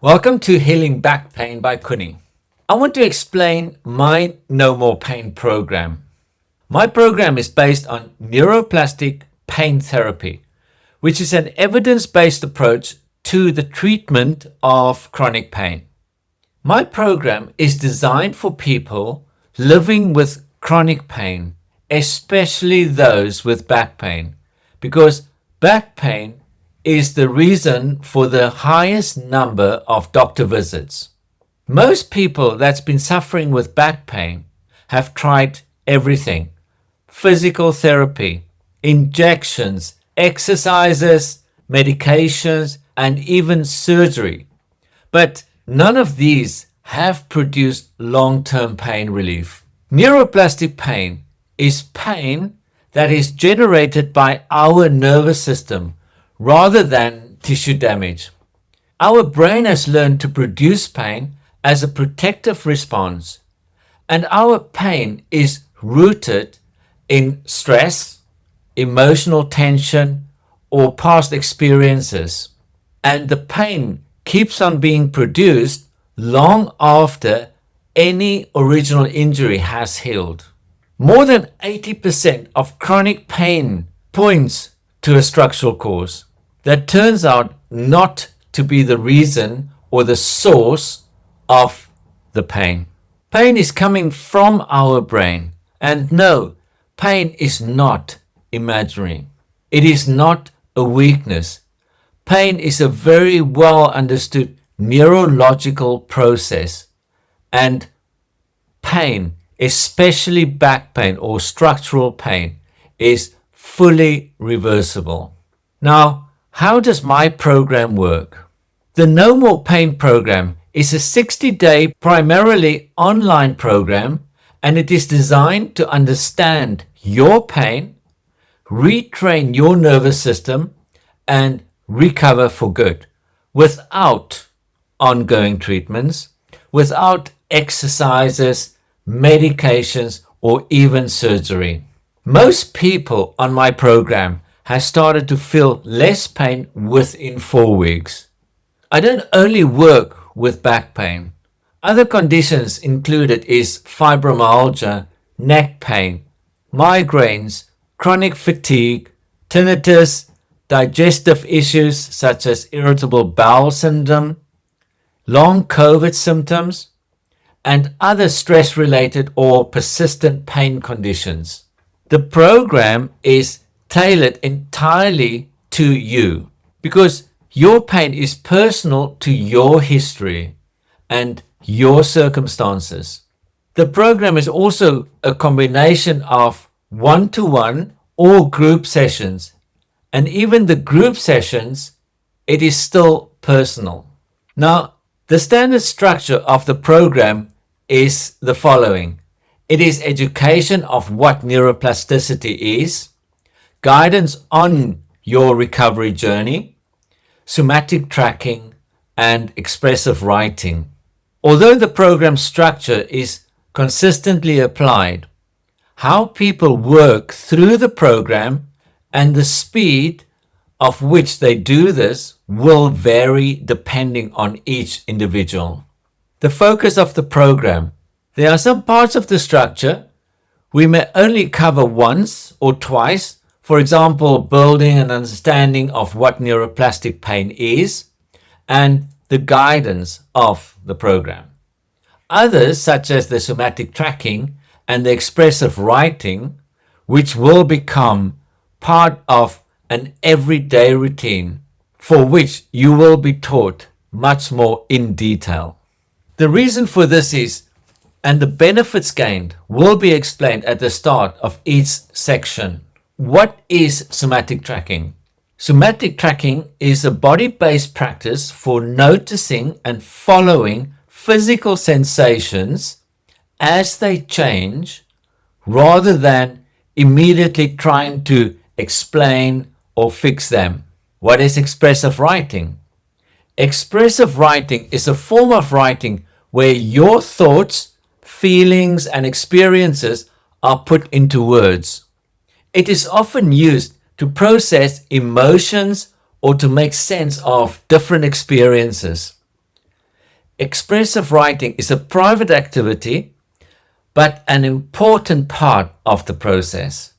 Welcome to Healing Back Pain by Kuni. I want to explain my No More Pain program. My program is based on neuroplastic pain therapy, which is an evidence-based approach to the treatment of chronic pain. My program is designed for people living with chronic pain, especially those with back pain, because back pain is the reason for the highest number of doctor visits. Most people that's been suffering with back pain have tried everything: physical therapy, injections, exercises, medications, and even surgery. But none of these have produced long-term pain relief. Neuroplastic pain is pain that is generated by our nervous system rather than tissue damage. Our brain has learned to produce pain as a protective response, and our pain is rooted in stress, emotional tension, or past experiences. And the pain keeps on being produced long after any original injury has healed. More than 80% of chronic pain points to a structural cause that turns out not to be the reason or the source of the pain. Pain is coming from our brain. And no, pain is not imaginary. It is not a weakness. Pain is a very well understood neurological process. And pain, especially back pain or structural pain, is fully reversible. Now, how does my program work? The No More Pain program is a 60-day primarily online program, and it is designed to understand your pain, retrain your nervous system, and recover for good without ongoing treatments, without exercises, medications, or even surgery. Most people on my program have started to feel less pain within 4 weeks. I don't only work with back pain. Other conditions included is fibromyalgia, neck pain, migraines, chronic fatigue, tinnitus, digestive issues such as irritable bowel syndrome, long COVID symptoms, and other stress-related or persistent pain conditions. The program is tailored entirely to you because your pain is personal to your history and your circumstances. The program is also a combination of one-to-one or group sessions, and even the group sessions, it is still personal. Now, the standard structure of the program is the following. It is education of what neuroplasticity is, guidance on your recovery journey, somatic tracking, and expressive writing. Although the program structure is consistently applied, how people work through the program and the speed of which they do this will vary depending on each individual. The focus of the program. There are some parts of the structure we may only cover once or twice. For example, building an understanding of what neuroplastic pain is and the guidance of the program. Others, such as the somatic tracking and the expressive writing, which will become part of an everyday routine for which you will be taught much more in detail. The reason for this is, and the benefits gained will be explained at the start of each section. What is somatic tracking? Somatic tracking is a body-based practice for noticing and following physical sensations as they change rather than immediately trying to explain or fix them. What is expressive writing? Expressive writing is a form of writing where your thoughts, feelings, and experiences are put into words. It is often used to process emotions or to make sense of different experiences. Expressive writing is a private activity, but an important part of the process.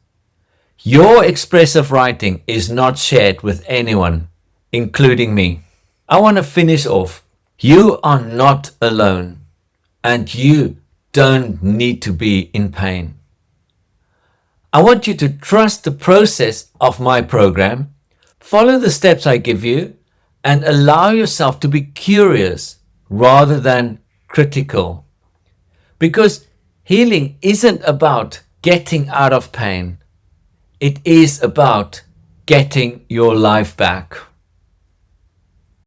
Your expressive writing is not shared with anyone, including me. I want to finish off. You are not alone, and you don't need to be in pain. I want you to trust the process of my program, follow the steps I give you, and allow yourself to be curious rather than critical. Because healing isn't about getting out of pain. It is about getting your life back.